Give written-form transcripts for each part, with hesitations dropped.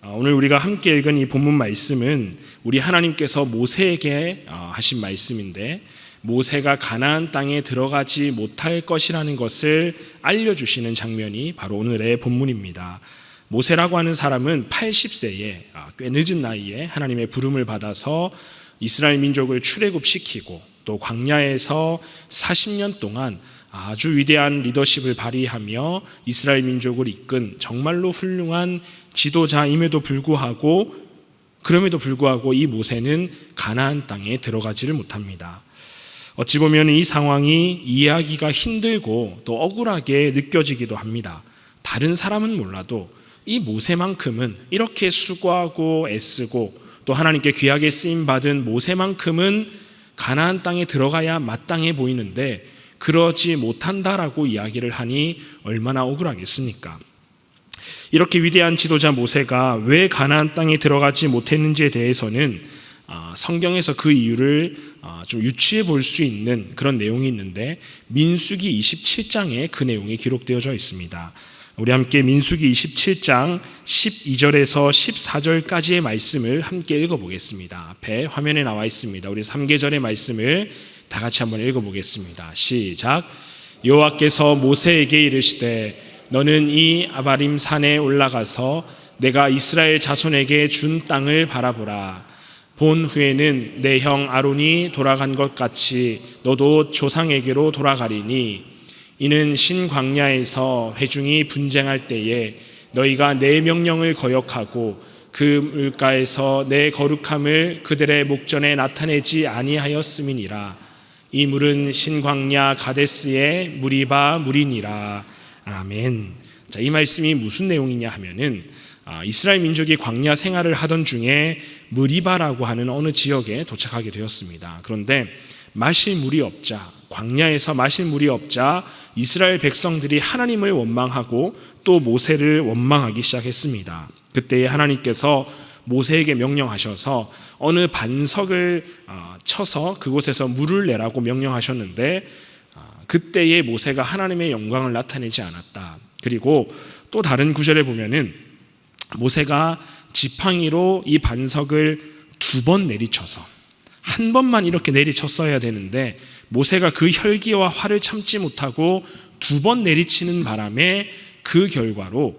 오늘 우리가 함께 읽은 이 본문 말씀은 우리 하나님께서 모세에게 하신 말씀인데, 모세가 가나안 땅에 들어가지 못할 것이라는 것을 알려주시는 장면이 바로 오늘의 본문입니다. 모세라고 하는 사람은 80세에 꽤 늦은 나이에 하나님의 부름을 받아서 이스라엘 민족을 출애굽시키고 또 광야에서 40년 동안 아주 위대한 리더십을 발휘하며 이스라엘 민족을 이끈 정말로 훌륭한 지도자임에도 불구하고, 그럼에도 불구하고 이 모세는 가나안 땅에 들어가지를 못합니다. 어찌 보면 이 상황이 이해하기가 힘들고 또 억울하게 느껴지기도 합니다. 다른 사람은 몰라도 이 모세만큼은, 이렇게 수고하고 애쓰고 또 하나님께 귀하게 쓰임받은 모세만큼은 가나안 땅에 들어가야 마땅해 보이는데 그러지 못한다라고 이야기를 하니 얼마나 억울하겠습니까? 이렇게 위대한 지도자 모세가 왜 가나안 땅에 들어가지 못했는지에 대해서는 성경에서 그 이유를 좀 유추해 볼 수 있는 그런 내용이 있는데, 민수기 27장에 그 내용이 기록되어져 있습니다. 우리 함께 민수기 27장 12절에서 14절까지의 말씀을 함께 읽어보겠습니다. 앞에 화면에 나와 있습니다. 우리 3계절의 말씀을 다 같이 한번 읽어보겠습니다. 시작. 여호와께서 모세에게 이르시되 너는 이 아바림 산에 올라가서 내가 이스라엘 자손에게 준 땅을 바라보라. 본 후에는 내 형 아론이 돌아간 것 같이 너도 조상에게로 돌아가리니, 이는 신광야에서 회중이 분쟁할 때에 너희가 내 명령을 거역하고 그 물가에서 내 거룩함을 그들의 목전에 나타내지 아니하였음이니라. 이 물은 신광야 가데스의 무리바 물이니라. 아멘. 자, 이 말씀이 무슨 내용이냐 하면은 이스라엘 민족이 광야 생활을 하던 중에 무리바라고 하는 어느 지역에 도착하게 되었습니다. 그런데 마실 물이 없자, 광야에서 마실 물이 없자 이스라엘 백성들이 하나님을 원망하고 또 모세를 원망하기 시작했습니다. 그때에 하나님께서 모세에게 명령하셔서 어느 반석을 쳐서 그곳에서 물을 내라고 명령하셨는데, 그때에 모세가 하나님의 영광을 나타내지 않았다. 그리고 또 다른 구절에 보면은 모세가 지팡이로 이 반석을 2번 내리쳐서, 한 번만 이렇게 내리쳤어야 되는데 모세가 그 혈기와 화를 참지 못하고 2번 내리치는 바람에 그 결과로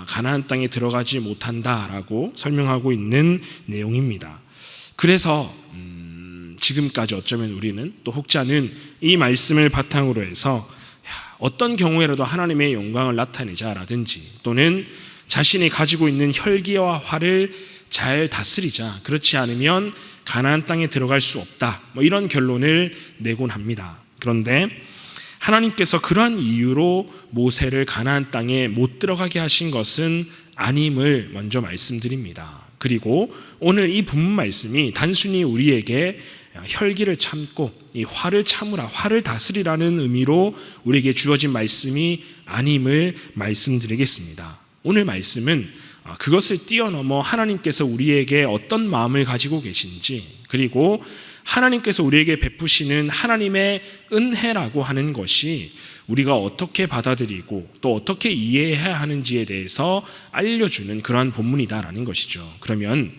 가나안 땅에 들어가지 못한다라고 설명하고 있는 내용입니다. 그래서 지금까지 어쩌면 우리는, 또 혹자는 이 말씀을 바탕으로 해서 어떤 경우에라도 하나님의 영광을 나타내자라든지, 또는 자신이 가지고 있는 혈기와 화를 잘 다스리자, 그렇지 않으면 가나안 땅에 들어갈 수 없다, 이런 결론을 내곤 합니다. 그런데 하나님께서 그러한 이유로 모세를 가나안 땅에 못 들어가게 하신 것은 아님을 먼저 말씀드립니다. 그리고 오늘 이 본문 말씀이 단순히 우리에게 혈기를 참고 이 화를 참으라, 화를 다스리라는 의미로 우리에게 주어진 말씀이 아님을 말씀드리겠습니다. 오늘 말씀은 그것을 뛰어넘어 하나님께서 우리에게 어떤 마음을 가지고 계신지, 그리고 하나님께서 우리에게 베푸시는 하나님의 은혜라고 하는 것이 우리가 어떻게 받아들이고 또 어떻게 이해해야 하는지에 대해서 알려주는 그러한 본문이다라는 것이죠. 그러면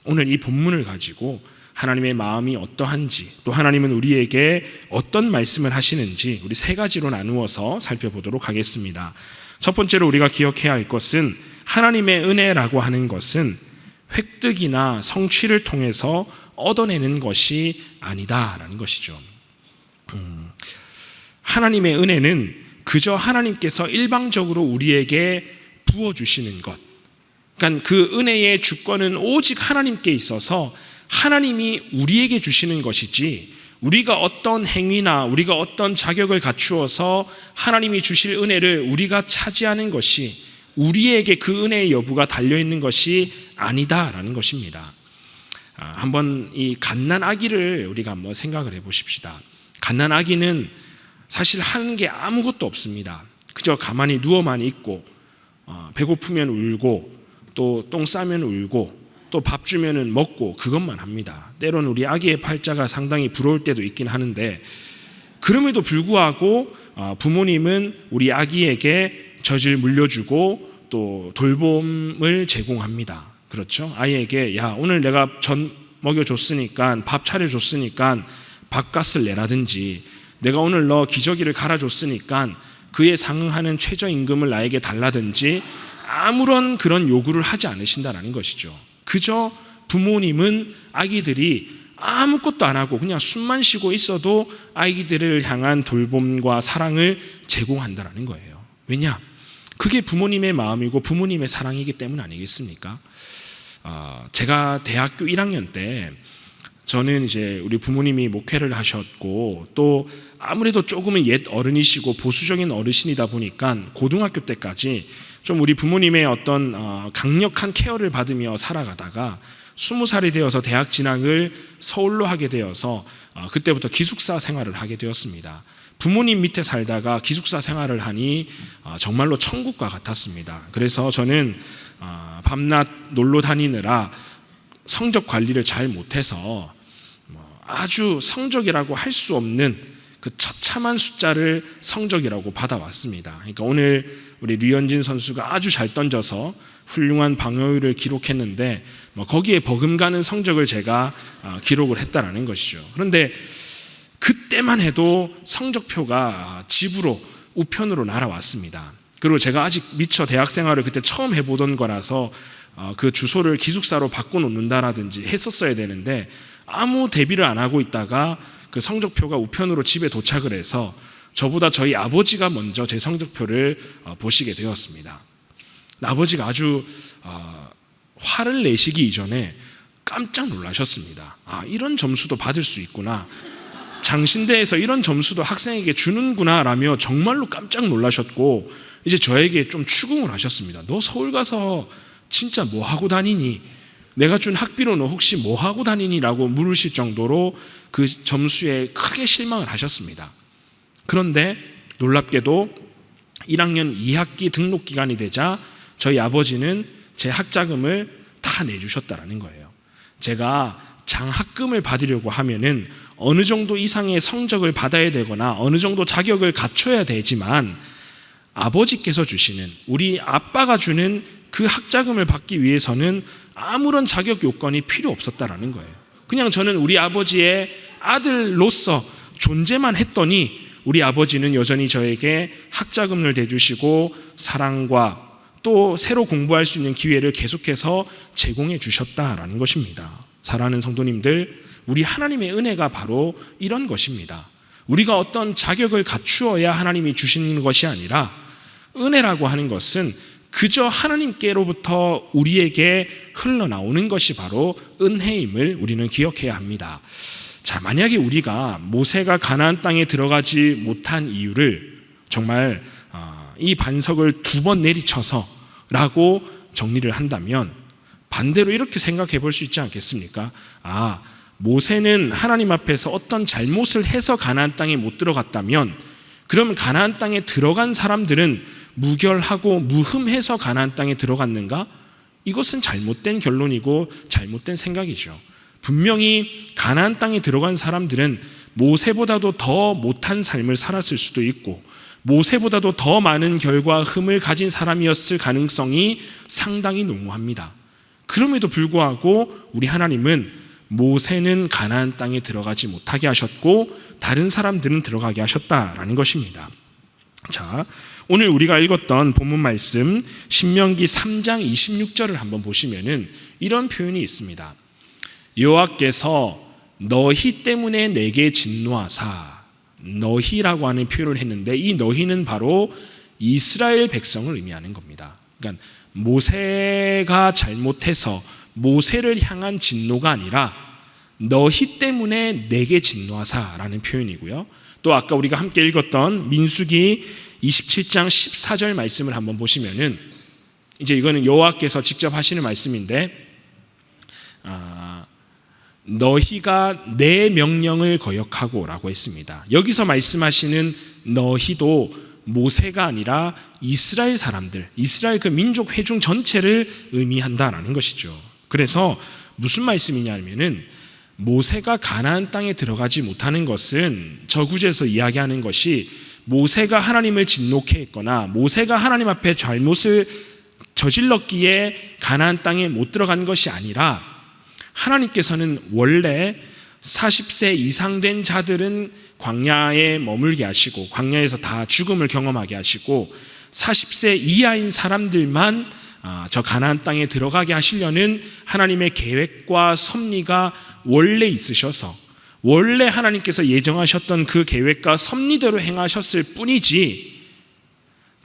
오늘 이 본문을 가지고 하나님의 마음이 어떠한지, 또 하나님은 우리에게 어떤 말씀을 하시는지 우리 3가지로 나누어서 살펴보도록 하겠습니다. 첫 번째로 우리가 기억해야 할 것은, 하나님의 은혜라고 하는 것은 획득이나 성취를 통해서 얻어내는 것이 아니다라는 것이죠. 하나님의 은혜는 그저 하나님께서 일방적으로 우리에게 부어주시는 것, 그러니까 그 은혜의 주권은 오직 하나님께 있어서 하나님이 우리에게 주시는 것이지, 우리가 어떤 행위나 우리가 어떤 자격을 갖추어서 하나님이 주실 은혜를 우리가 차지하는 것이, 우리에게 그 은혜의 여부가 달려있는 것이 아니다라는 것입니다. 한번 이 갓난 아기를 우리가 한번 생각을 해보십시다. 갓난 아기는 사실 하는 게 아무것도 없습니다. 그저 가만히 누워만 있고, 배고프면 울고, 또 똥 싸면 울고, 또 밥 주면은 먹고, 그것만 합니다. 때로는 우리 아기의 팔자가 상당히 부러울 때도 있긴 하는데, 그럼에도 불구하고 부모님은 우리 아기에게 젖을 물려주고 또 돌봄을 제공합니다. 그렇죠? 아이에게 야 오늘 내가 전 먹여줬으니까 밥 차려줬으니까 밥값을 내라든지 내가 오늘 너 기저귀를 갈아줬으니까 그에 상응하는 최저임금을 나에게 달라든지 아무런 그런 요구를 하지 않으신다는 것이죠. 그저 부모님은 아기들이 아무것도 안 하고 그냥 숨만 쉬고 있어도 아이들을 향한 돌봄과 사랑을 제공한다는 거예요. 왜냐? 그게 부모님의 마음이고 부모님의 사랑이기 때문 아니겠습니까? 제가 대학교 1학년 때 저는 이제 우리 부모님이 목회를 하셨고 또 아무래도 조금은 옛 어른이시고 보수적인 어르신이다 보니까 고등학교 때까지 좀 우리 부모님의 어떤 강력한 케어를 받으며 살아가다가 20살이 되어서 대학 진학을 서울로 하게 되어서 그때부터 기숙사 생활을 하게 되었습니다. 부모님 밑에 살다가 기숙사 생활을 하니 정말로 천국과 같았습니다. 그래서 저는 밤낮 놀러 다니느라 성적 관리를 잘 못해서 아주 성적이라고 할 수 없는 그 처참한 숫자를 성적이라고 받아왔습니다. 그러니까 오늘 우리 류현진 선수가 아주 잘 던져서 훌륭한 방어율을 기록했는데 거기에 버금가는 성적을 제가 기록을 했다라는 것이죠. 그런데 그때만 해도 성적표가 집으로 우편으로 날아왔습니다. 그리고 제가 아직 미처 대학 생활을 그때 처음 해보던 거라서 그 주소를 기숙사로 바꿔놓는다라든지 했었어야 되는데 아무 대비를 안 하고 있다가 그 성적표가 우편으로 집에 도착을 해서 저보다 저희 아버지가 먼저 제 성적표를 보시게 되었습니다. 아버지가 아주 화를 내시기 이전에 깜짝 놀라셨습니다. 이런 점수도 받을 수 있구나. 장신대에서 이런 점수도 학생에게 주는구나 라며 정말로 깜짝 놀라셨고 이제 저에게 좀 추궁을 하셨습니다. 너 서울 가서 진짜 뭐 하고 다니니? 내가 준 학비로 너 혹시 뭐 하고 다니니? 라고 물으실 정도로 그 점수에 크게 실망을 하셨습니다. 그런데 놀랍게도 1학년 2학기 등록 기간이 되자 저희 아버지는 제 학자금을 다 내주셨다는 거예요. 제가 장학금을 받으려고 하면은 어느 정도 이상의 성적을 받아야 되거나 어느 정도 자격을 갖춰야 되지만 아버지께서 주시는 우리 아빠가 주는 그 학자금을 받기 위해서는 아무런 자격 요건이 필요 없었다라는 거예요. 그냥 저는 우리 아버지의 아들로서 존재만 했더니 우리 아버지는 여전히 저에게 학자금을 대주시고 사랑과 또 새로 공부할 수 있는 기회를 계속해서 제공해 주셨다라는 것입니다. 사랑하는 성도님들, 우리 하나님의 은혜가 바로 이런 것입니다. 우리가 어떤 자격을 갖추어야 하나님이 주시는 것이 아니라 은혜라고 하는 것은 그저 하나님께로부터 우리에게 흘러나오는 것이 바로 은혜임을 우리는 기억해야 합니다. 자, 만약에 우리가 모세가 가나안 땅에 들어가지 못한 이유를 정말 이 반석을 2번 내리쳐서 라고 정리를 한다면 반대로 이렇게 생각해 볼 수 있지 않겠습니까? 모세는 하나님 앞에서 어떤 잘못을 해서 가나안 땅에 못 들어갔다면 그러면 가나안 땅에 들어간 사람들은 무결하고 무흠해서 가나안 땅에 들어갔는가? 이것은 잘못된 결론이고 잘못된 생각이죠. 분명히 가나안 땅에 들어간 사람들은 모세보다도 더 못한 삶을 살았을 수도 있고 모세보다도 더 많은 결과 흠을 가진 사람이었을 가능성이 상당히 농후합니다. 그럼에도 불구하고 우리 하나님은 모세는 가나안 땅에 들어가지 못하게 하셨고 다른 사람들은 들어가게 하셨다라는 것입니다. 자, 오늘 우리가 읽었던 본문 말씀 신명기 3장 26절을 한번 보시면은 이런 표현이 있습니다. 여호와께서 너희 때문에 내게 진노하사, 너희라고 하는 표현을 했는데 이 너희는 바로 이스라엘 백성을 의미하는 겁니다. 그러니까 모세가 잘못해서 모세를 향한 진노가 아니라 너희 때문에 내게 진노하사라는 표현이고요. 또 아까 우리가 함께 읽었던 민수기 27장 14절 말씀을 한번 보시면은 이제 이거는 여호와께서 직접 하시는 말씀인데 너희가 내 명령을 거역하고라고 했습니다. 여기서 말씀하시는 너희도 모세가 아니라 이스라엘 사람들, 이스라엘 그 민족 회중 전체를 의미한다라는 것이죠. 그래서 무슨 말씀이냐면은 모세가 가나안 땅에 들어가지 못하는 것은 저구절에서 이야기하는 것이 모세가 하나님을 진노케 했거나 모세가 하나님 앞에 잘못을 저질렀기에 가나안 땅에 못 들어간 것이 아니라 하나님께서는 원래 40세 이상 된 자들은 광야에 머물게 하시고 광야에서 다 죽음을 경험하게 하시고 40세 이하인 사람들만 저 가나안 땅에 들어가게 하시려는 하나님의 계획과 섭리가 원래 있으셔서 원래 하나님께서 예정하셨던 그 계획과 섭리대로 행하셨을 뿐이지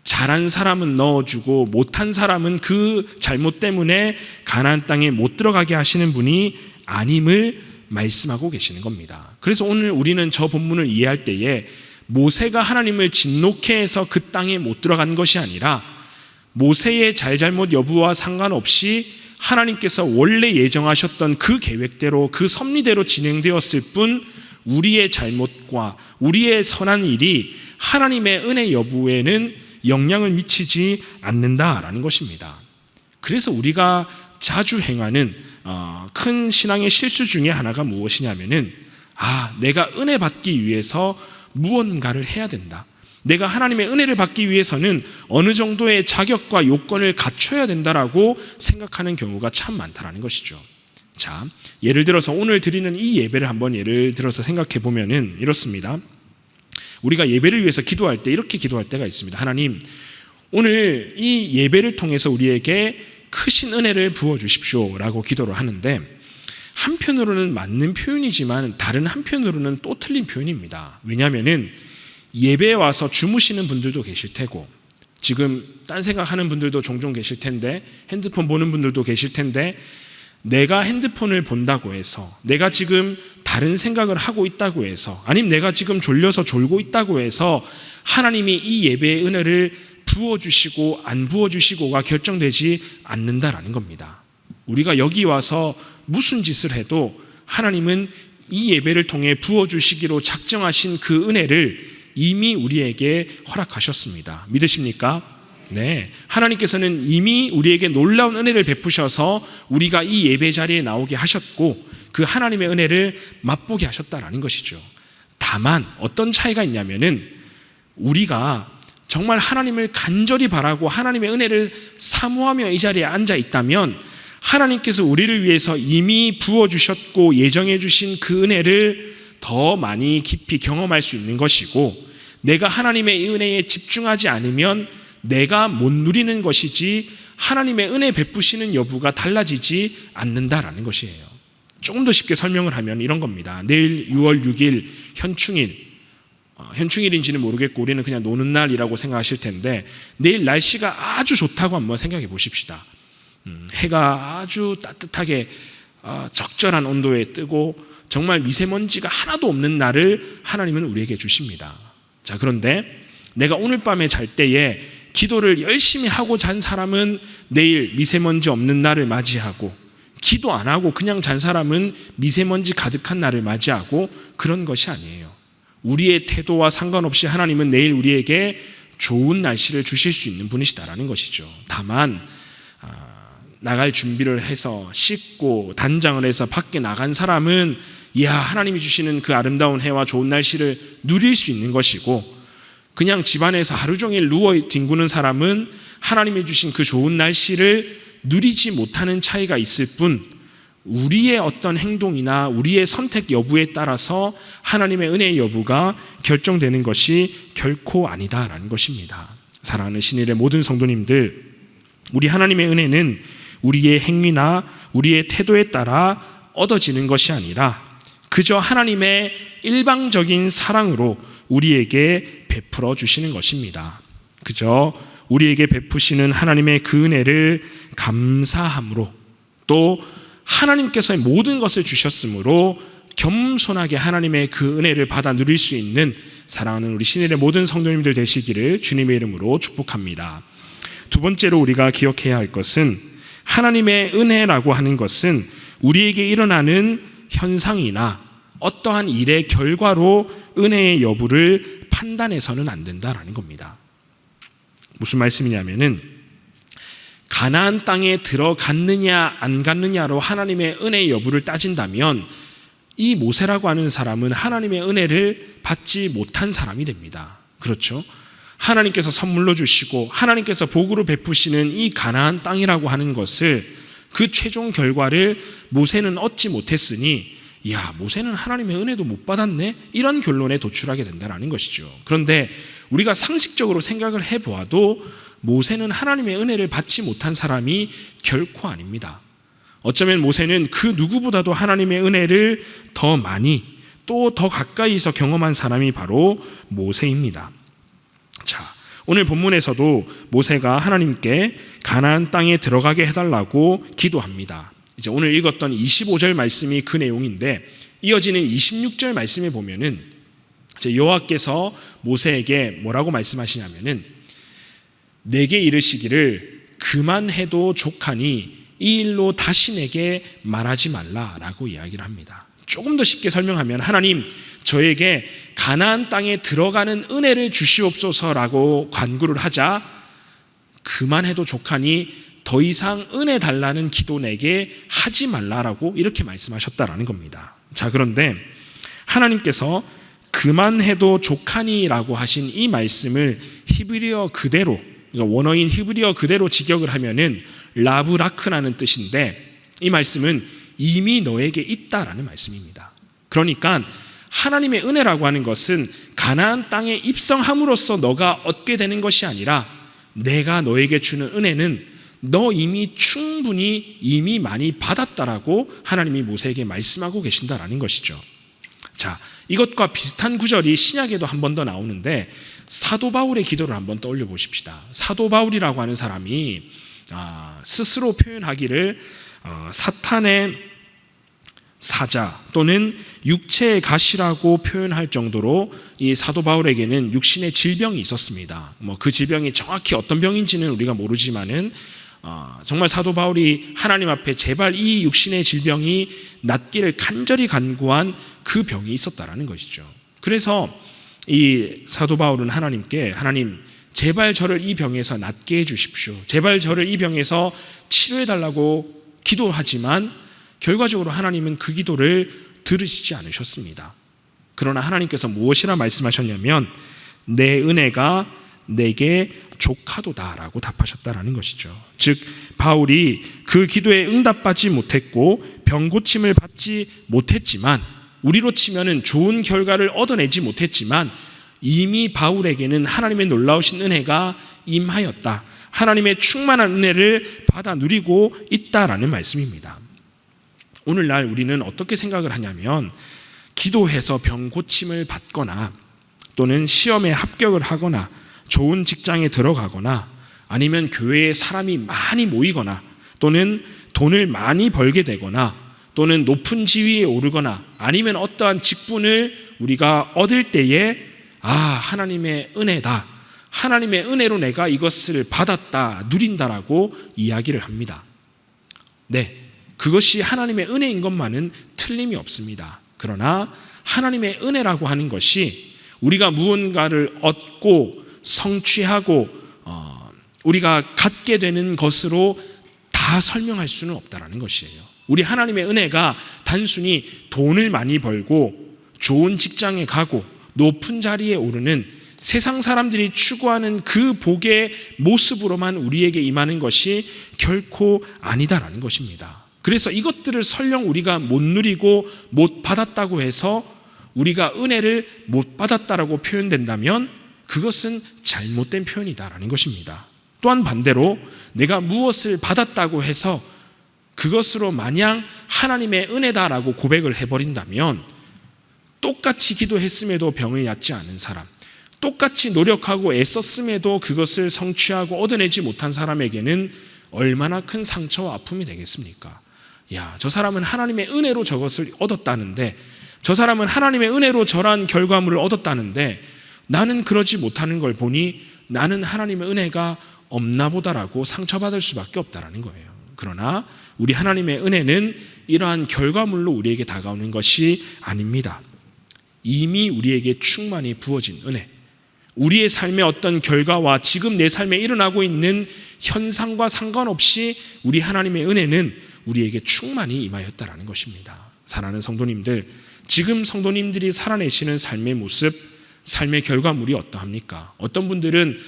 잘한 사람은 넣어주고 못한 사람은 그 잘못 때문에 가나안 땅에 못 들어가게 하시는 분이 아님을 말씀하고 계시는 겁니다. 그래서 오늘 우리는 저 본문을 이해할 때에 모세가 하나님을 진노케 해서 그 땅에 못 들어간 것이 아니라 모세의 잘잘못 여부와 상관없이 하나님께서 원래 예정하셨던 그 계획대로 그 섭리대로 진행되었을 뿐 우리의 잘못과 우리의 선한 일이 하나님의 은혜 여부에는 영향을 미치지 않는다라는 것입니다. 그래서 우리가 자주 행하는 큰 신앙의 실수 중에 하나가 무엇이냐면은 내가 은혜 받기 위해서 무언가를 해야 된다. 내가 하나님의 은혜를 받기 위해서는 어느 정도의 자격과 요건을 갖춰야 된다라고 생각하는 경우가 참 많다라는 것이죠. 자, 예를 들어서 오늘 드리는 이 예배를 한번 예를 들어서 생각해 보면은 이렇습니다. 우리가 예배를 위해서 기도할 때 이렇게 기도할 때가 있습니다. 하나님, 오늘 이 예배를 통해서 우리에게 크신 은혜를 부어주십시오 라고 기도를 하는데 한편으로는 맞는 표현이지만 다른 한편으로는 또 틀린 표현입니다. 왜냐하면 예배에 와서 주무시는 분들도 계실 테고 지금 딴 생각하는 분들도 종종 계실 텐데 핸드폰 보는 분들도 계실 텐데 내가 핸드폰을 본다고 해서 내가 지금 다른 생각을 하고 있다고 해서 아니면 내가 지금 졸려서 졸고 있다고 해서 하나님이 이 예배의 은혜를 부어주시고 안 부어주시고가 결정되지 않는다라는 겁니다. 우리가 여기 와서 무슨 짓을 해도 하나님은 이 예배를 통해 부어주시기로 작정하신 그 은혜를 이미 우리에게 허락하셨습니다. 믿으십니까? 네, 하나님께서는 이미 우리에게 놀라운 은혜를 베푸셔서 우리가 이 예배 자리에 나오게 하셨고 그 하나님의 은혜를 맛보게 하셨다라는 것이죠. 다만 어떤 차이가 있냐면은 우리가 정말 하나님을 간절히 바라고 하나님의 은혜를 사모하며 이 자리에 앉아 있다면 하나님께서 우리를 위해서 이미 부어주셨고 예정해 주신 그 은혜를 더 많이 깊이 경험할 수 있는 것이고 내가 하나님의 은혜에 집중하지 않으면 내가 못 누리는 것이지 하나님의 은혜 베푸시는 여부가 달라지지 않는다라는 것이에요. 조금 더 쉽게 설명을 하면 이런 겁니다. 내일 6월 6일 현충일, 현충일인지는 모르겠고 우리는 그냥 노는 날이라고 생각하실 텐데 내일 날씨가 아주 좋다고 한번 생각해 보십시다. 해가 아주 따뜻하게 적절한 온도에 뜨고 정말 미세먼지가 하나도 없는 날을 하나님은 우리에게 주십니다. 자, 그런데 내가 오늘 밤에 잘 때에 기도를 열심히 하고 잔 사람은 내일 미세먼지 없는 날을 맞이하고 기도 안 하고 그냥 잔 사람은 미세먼지 가득한 날을 맞이하고 그런 것이 아니에요. 우리의 태도와 상관없이 하나님은 내일 우리에게 좋은 날씨를 주실 수 있는 분이시다라는 것이죠. 다만 나갈 준비를 해서 씻고 단장을 해서 밖에 나간 사람은 하나님이 주시는 그 아름다운 해와 좋은 날씨를 누릴 수 있는 것이고 그냥 집안에서 하루 종일 누워 뒹구는 사람은 하나님이 주신 그 좋은 날씨를 누리지 못하는 차이가 있을 뿐 우리의 어떤 행동이나 우리의 선택 여부에 따라서 하나님의 은혜의 여부가 결정되는 것이 결코 아니다라는 것입니다. 사랑하는 신일의 모든 성도님들, 우리 하나님의 은혜는 우리의 행위나 우리의 태도에 따라 얻어지는 것이 아니라 그저 하나님의 일방적인 사랑으로 우리에게 베풀어 주시는 것입니다. 그저 우리에게 베푸시는 하나님의 그 은혜를 감사함으로 또 하나님께서 모든 것을 주셨으므로 겸손하게 하나님의 그 은혜를 받아 누릴 수 있는 사랑하는 우리 신일의 모든 성도님들 되시기를 주님의 이름으로 축복합니다. 두 번째로 우리가 기억해야 할 것은 하나님의 은혜라고 하는 것은 우리에게 일어나는 현상이나 어떠한 일의 결과로 은혜의 여부를 판단해서는 안 된다라는 겁니다. 무슨 말씀이냐면은 가나안 땅에 들어갔느냐 안 갔느냐로 하나님의 은혜의 여부를 따진다면 이 모세라고 하는 사람은 하나님의 은혜를 받지 못한 사람이 됩니다. 그렇죠? 하나님께서 선물로 주시고 하나님께서 복으로 베푸시는 이 가나안 땅이라고 하는 것을, 그 최종 결과를 모세는 얻지 못했으니 야, 모세는 하나님의 은혜도 못 받았네, 이런 결론에 도출하게 된다는 것이죠. 그런데 우리가 상식적으로 생각을 해보아도 모세는 하나님의 은혜를 받지 못한 사람이 결코 아닙니다. 어쩌면 모세는 그 누구보다도 하나님의 은혜를 더 많이 또 더 가까이서 경험한 사람이 바로 모세입니다. 자, 오늘 본문에서도 모세가 하나님께 가나안 땅에 들어가게 해달라고 기도합니다. 이제 오늘 읽었던 25절 말씀이 그 내용인데, 이어지는 26절 말씀에 보면은 여호와께서 모세에게 뭐라고 말씀하시냐면은 내게 이르시기를 그만해도 족하니 이 일로 다시 내게 말하지 말라라고 이야기를 합니다. 조금 더 쉽게 설명하면, 하나님, 저에게 가나안 땅에 들어가는 은혜를 주시옵소서라고 간구를 하자 그만해도 족하니 더 이상 은혜 달라는 기도 내게 하지 말라라고 이렇게 말씀하셨다라는 겁니다. 자, 그런데 하나님께서 그만해도 족하니라고 하신 이 말씀을 히브리어 그대로, 그러니까 원어인 히브리어 그대로 직역을 하면은 라브라크라는 뜻인데, 이 말씀은 이미 너에게 있다라는 말씀입니다. 그러니까 하나님의 은혜라고 하는 것은 가나안 땅에 입성함으로써 너가 얻게 되는 것이 아니라, 내가 너에게 주는 은혜는 너 이미 충분히 이미 많이 받았다라고 하나님이 모세에게 말씀하고 계신다라는 것이죠. 자, 이것과 비슷한 구절이 신약에도 한 번 더 나오는데, 사도 바울의 기도를 한번 떠올려 보십시다. 사도 바울이라고 하는 사람이 스스로 표현하기를 사탄의 사자 또는 육체의 가시라고 표현할 정도로 이 사도 바울에게는 육신의 질병이 있었습니다. 그 질병이 정확히 어떤 병인지는 우리가 모르지만은 정말 사도 바울이 하나님 앞에 제발 이 육신의 질병이 낫기를 간절히 간구한 그 병이 있었다라는 것이죠. 그래서 이 사도 바울은 하나님께, 하나님, 제발 저를 이 병에서 낫게 해주십시오, 제발 저를 이 병에서 치료해달라고 기도하지만 결과적으로 하나님은 그 기도를 들으시지 않으셨습니다. 그러나 하나님께서 무엇이라 말씀하셨냐면 내 은혜가 내게 족하도다라고 답하셨다라는 것이죠. 즉 바울이 그 기도에 응답받지 못했고 병 고침을 받지 못했지만, 우리로 치면은 좋은 결과를 얻어내지 못했지만, 이미 바울에게는 하나님의 놀라우신 은혜가 임하였다, 하나님의 충만한 은혜를 받아 누리고 있다라는 말씀입니다. 오늘날 우리는 어떻게 생각을 하냐면, 기도해서 병 고침을 받거나 또는 시험에 합격을 하거나 좋은 직장에 들어가거나 아니면 교회에 사람이 많이 모이거나 또는 돈을 많이 벌게 되거나 또는 높은 지위에 오르거나 아니면 어떠한 직분을 우리가 얻을 때에 하나님의 은혜다, 하나님의 은혜로 내가 이것을 받았다, 누린다라고 이야기를 합니다. 네, 그것이 하나님의 은혜인 것만은 틀림이 없습니다. 그러나 하나님의 은혜라고 하는 것이 우리가 무언가를 얻고 성취하고 우리가 갖게 되는 것으로 다 설명할 수는 없다라는 것이에요. 우리 하나님의 은혜가 단순히 돈을 많이 벌고 좋은 직장에 가고 높은 자리에 오르는 세상 사람들이 추구하는 그 복의 모습으로만 우리에게 임하는 것이 결코 아니다라는 것입니다. 그래서 이것들을 설령 우리가 못 누리고 못 받았다고 해서 우리가 은혜를 못 받았다라고 표현된다면 그것은 잘못된 표현이다라는 것입니다. 또한 반대로 내가 무엇을 받았다고 해서 그것으로 마냥 하나님의 은혜다라고 고백을 해버린다면, 똑같이 기도했음에도 병이 낫지 않은 사람, 똑같이 노력하고 애썼음에도 그것을 성취하고 얻어내지 못한 사람에게는 얼마나 큰 상처와 아픔이 되겠습니까? 야, 저 사람은 하나님의 은혜로 저것을 얻었다는데, 저 사람은 하나님의 은혜로 저러한 결과물을 얻었다는데 나는 그러지 못하는 걸 보니 나는 하나님의 은혜가 없나 보다라고 상처받을 수밖에 없다라는 거예요. 그러나 우리 하나님의 은혜는 이러한 결과물로 우리에게 다가오는 것이 아닙니다. 이미 우리에게 충만히 부어진 은혜, 우리의 삶의 어떤 결과와 지금 내 삶에 일어나고 있는 현상과 상관없이 우리 하나님의 은혜는 우리에게 충만히 임하였다라는 것입니다. 사랑하는 성도님들, 지금 성도님들이 살아내시는 삶의 모습, 삶의 결과물이 어떠합니까? 어떤 분들은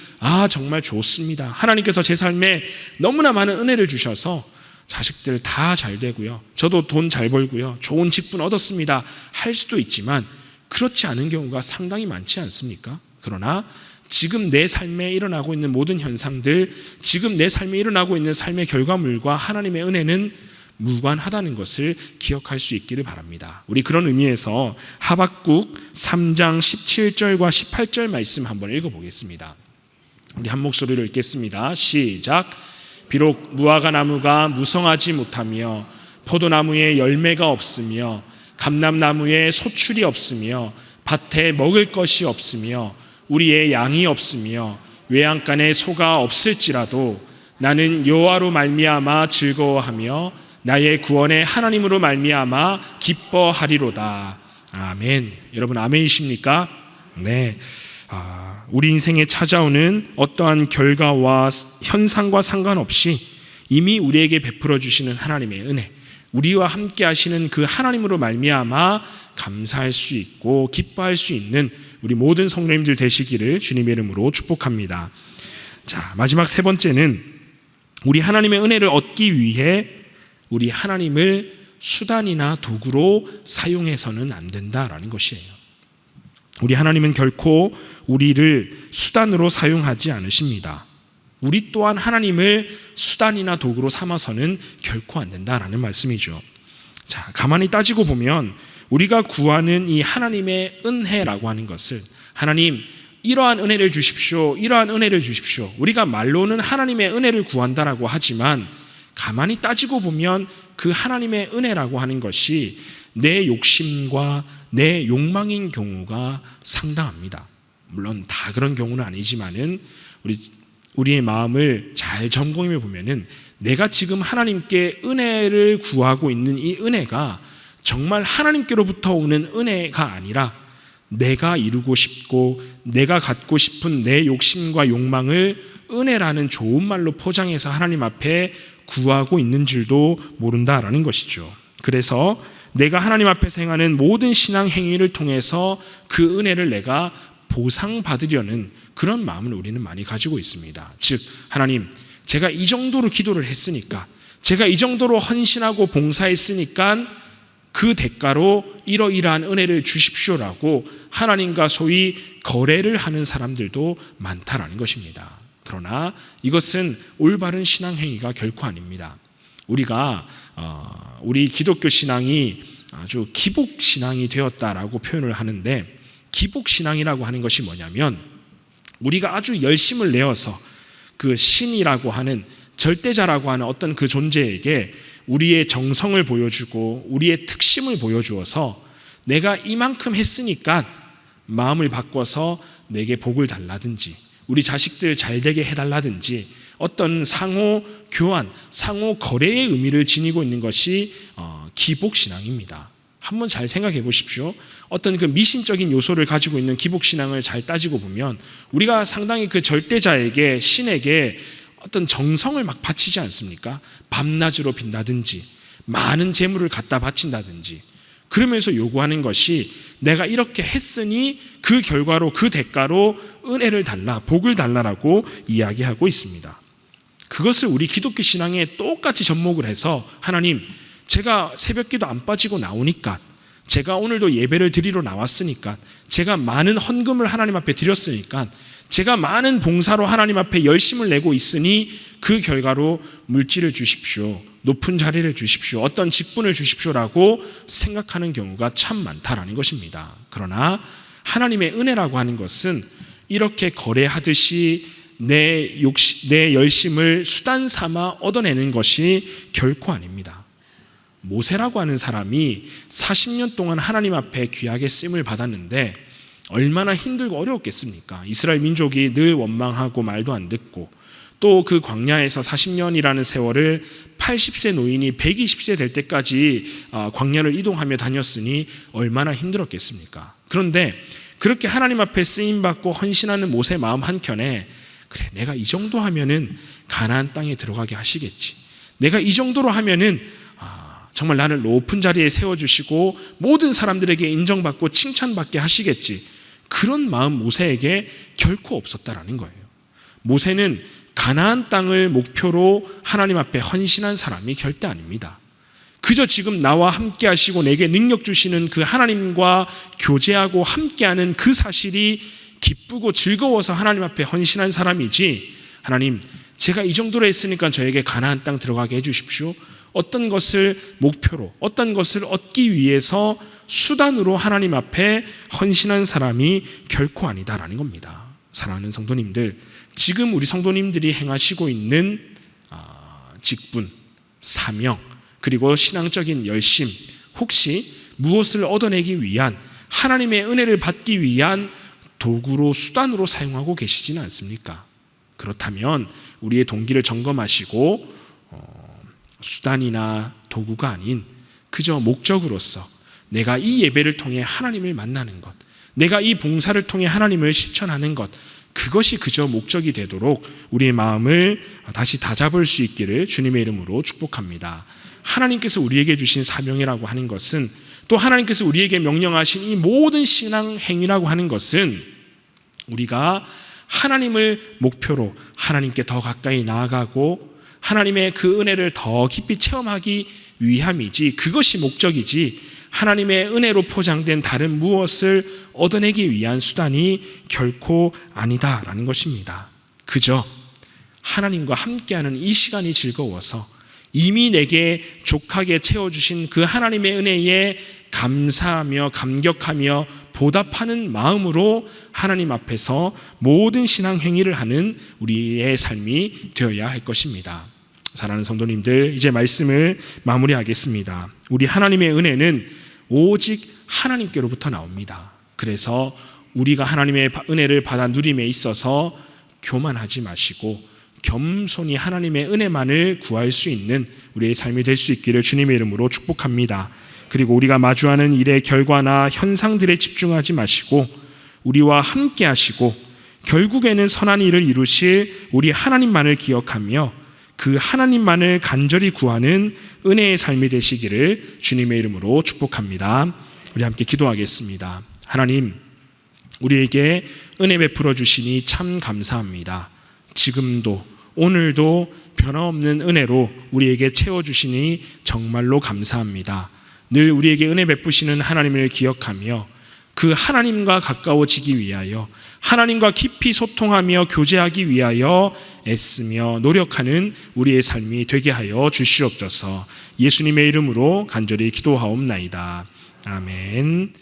정말 좋습니다. 하나님께서 제 삶에 너무나 많은 은혜를 주셔서 자식들 다 잘 되고요. 저도 돈 잘 벌고요. 좋은 직분 얻었습니다. 할 수도 있지만 그렇지 않은 경우가 상당히 많지 않습니까? 그러나 지금 내 삶에 일어나고 있는 모든 현상들, 지금 내 삶에 일어나고 있는 삶의 결과물과 하나님의 은혜는 무관하다는 것을 기억할 수 있기를 바랍니다. 우리 그런 의미에서 하박국 3장 17절과 18절 말씀 한번 읽어보겠습니다. 우리 한 목소리로 읽겠습니다. 시작. 비록 무화과 나무가 무성하지 못하며 포도나무에 열매가 없으며 감람나무에 소출이 없으며 밭에 먹을 것이 없으며 우리의 양이 없으며 외양간에 소가 없을지라도 나는 여호와로 말미암아 즐거워하며 나의 구원의 하나님으로 말미암아 기뻐하리로다. 아멘. 여러분 아멘이십니까? 네. 우리 인생에 찾아오는 어떠한 결과와 현상과 상관없이 이미 우리에게 베풀어 주시는 하나님의 은혜, 우리와 함께 하시는 그 하나님으로 말미암아 감사할 수 있고 기뻐할 수 있는 우리 모든 성도님들 되시기를 주님의 이름으로 축복합니다. 자, 마지막 세 번째는 우리 하나님의 은혜를 얻기 위해 우리 하나님을 수단이나 도구로 사용해서는 안 된다라는 것이에요. 우리 하나님은 결코 우리를 수단으로 사용하지 않으십니다. 우리 또한 하나님을 수단이나 도구로 삼아서는 결코 안 된다라는 말씀이죠. 자, 가만히 따지고 보면 우리가 구하는 이 하나님의 은혜라고 하는 것을, 하나님 이러한 은혜를 주십시오, 이러한 은혜를 주십시오, 우리가 말로는 하나님의 은혜를 구한다라고 하지만 가만히 따지고 보면 그 하나님의 은혜라고 하는 것이 내 욕심과 내 욕망인 경우가 상당합니다. 물론 다 그런 경우는 아니지만은 우리의 마음을 잘 점검해 보면은 내가 지금 하나님께 은혜를 구하고 있는 이 은혜가 정말 하나님께로부터 오는 은혜가 아니라 내가 이루고 싶고 내가 갖고 싶은 내 욕심과 욕망을 은혜라는 좋은 말로 포장해서 하나님 앞에 구하고 있는 줄도 모른다라는 것이죠. 그래서 내가 하나님 앞에서 행하는 모든 신앙 행위를 통해서 그 은혜를 내가 보상받으려는 그런 마음을 우리는 많이 가지고 있습니다. 즉, 하나님, 제가 이 정도로 기도를 했으니까, 제가 이 정도로 헌신하고 봉사했으니까 그 대가로 이러이러한 은혜를 주십시오라고 하나님과 소위 거래를 하는 사람들도 많다라는 것입니다. 그러나 이것은 올바른 신앙 행위가 결코 아닙니다. 우리가 우리 기독교 신앙이 아주 기복 신앙이 되었다라고 표현을 하는데, 기복 신앙이라고 하는 것이 뭐냐면 우리가 아주 열심을 내어서 그 신이라고 하는 절대자라고 하는 어떤 그 존재에게 우리의 정성을 보여주고 우리의 특심을 보여주어서 내가 이만큼 했으니까 마음을 바꿔서 내게 복을 달라든지 우리 자식들 잘되게 해달라든지 어떤 상호 교환, 상호 거래의 의미를 지니고 있는 것이 기복신앙입니다. 한번 잘 생각해 보십시오. 어떤 그 미신적인 요소를 가지고 있는 기복신앙을 잘 따지고 보면 우리가 상당히 그 절대자에게, 신에게 어떤 정성을 막 바치지 않습니까? 밤낮으로 빈다든지 많은 재물을 갖다 바친다든지 그러면서 요구하는 것이 내가 이렇게 했으니 그 결과로, 그 대가로 은혜를 달라, 복을 달라라고 이야기하고 있습니다. 그것을 우리 기독교 신앙에 똑같이 접목을 해서 하나님, 제가 새벽기도 안 빠지고 나오니까, 제가 오늘도 예배를 드리러 나왔으니까, 제가 많은 헌금을 하나님 앞에 드렸으니까, 제가 많은 봉사로 하나님 앞에 열심을 내고 있으니 그 결과로 물질을 주십시오, 높은 자리를 주십시오, 어떤 직분을 주십시오라고 생각하는 경우가 참 많다라는 것입니다. 그러나 하나님의 은혜라고 하는 것은 이렇게 거래하듯이 내 열심을 수단 삼아 얻어내는 것이 결코 아닙니다. 모세라고 하는 사람이 40년 동안 하나님 앞에 귀하게 쓰임을 받았는데 얼마나 힘들고 어려웠겠습니까? 이스라엘 민족이 늘 원망하고 말도 안 듣고 또 그 광야에서 40년이라는 세월을 80세 노인이 120세 될 때까지 광야를 이동하며 다녔으니 얼마나 힘들었겠습니까? 그런데 그렇게 하나님 앞에 쓰임받고 헌신하는 모세 마음 한켠에 그래, 내가 이 정도 하면은 가나안 땅에 들어가게 하시겠지, 내가 이 정도로 하면은 정말 나를 높은 자리에 세워주시고 모든 사람들에게 인정받고 칭찬받게 하시겠지, 그런 마음 모세에게 결코 없었다라는 거예요. 모세는 가나안 땅을 목표로 하나님 앞에 헌신한 사람이 절대 아닙니다. 그저 지금 나와 함께 하시고 내게 능력 주시는 그 하나님과 교제하고 함께하는 그 사실이 기쁘고 즐거워서 하나님 앞에 헌신한 사람이지, 하나님 제가 이 정도로 했으니까 저에게 가나안 땅 들어가게 해주십시오, 어떤 것을 목표로 어떤 것을 얻기 위해서 수단으로 하나님 앞에 헌신한 사람이 결코 아니다라는 겁니다. 사랑하는 성도님들, 지금 우리 성도님들이 행하시고 있는 직분, 사명, 그리고 신앙적인 열심, 혹시 무엇을 얻어내기 위한, 하나님의 은혜를 받기 위한 도구로, 수단으로 사용하고 계시지는 않습니까? 그렇다면 우리의 동기를 점검하시고 수단이나 도구가 아닌 그저 목적으로서 내가 이 예배를 통해 하나님을 만나는 것, 내가 이 봉사를 통해 하나님을 실천하는 것, 그것이 그저 목적이 되도록 우리의 마음을 다시 다잡을 수 있기를 주님의 이름으로 축복합니다. 하나님께서 우리에게 주신 사명이라고 하는 것은, 또 하나님께서 우리에게 명령하신 이 모든 신앙 행위라고 하는 것은 우리가 하나님을 목표로 하나님께 더 가까이 나아가고 하나님의 그 은혜를 더 깊이 체험하기 위함이지, 그것이 목적이지 하나님의 은혜로 포장된 다른 무엇을 얻어내기 위한 수단이 결코 아니다라는 것입니다. 그저 하나님과 함께하는 이 시간이 즐거워서 이미 내게 족하게 채워주신 그 하나님의 은혜에 감사하며 감격하며 보답하는 마음으로 하나님 앞에서 모든 신앙 행위를 하는 우리의 삶이 되어야 할 것입니다. 사랑하는 성도님들, 이제 말씀을 마무리하겠습니다. 우리 하나님의 은혜는 오직 하나님께로부터 나옵니다. 그래서 우리가 하나님의 은혜를 받아 누림에 있어서 교만하지 마시고 겸손히 하나님의 은혜만을 구할 수 있는 우리의 삶이 될 수 있기를 주님의 이름으로 축복합니다. 그리고 우리가 마주하는 일의 결과나 현상들에 집중하지 마시고 우리와 함께 하시고 결국에는 선한 일을 이루실 우리 하나님만을 기억하며 그 하나님만을 간절히 구하는 은혜의 삶이 되시기를 주님의 이름으로 축복합니다. 우리 함께 기도하겠습니다. 하나님, 우리에게 은혜 베풀어 주시니 참 감사합니다. 지금도 오늘도 변함없는 은혜로 우리에게 채워주시니 정말로 감사합니다. 늘 우리에게 은혜 베푸시는 하나님을 기억하며 그 하나님과 가까워지기 위하여, 하나님과 깊이 소통하며 교제하기 위하여 애쓰며 노력하는 우리의 삶이 되게 하여 주시옵소서. 예수님의 이름으로 간절히 기도하옵나이다. 아멘.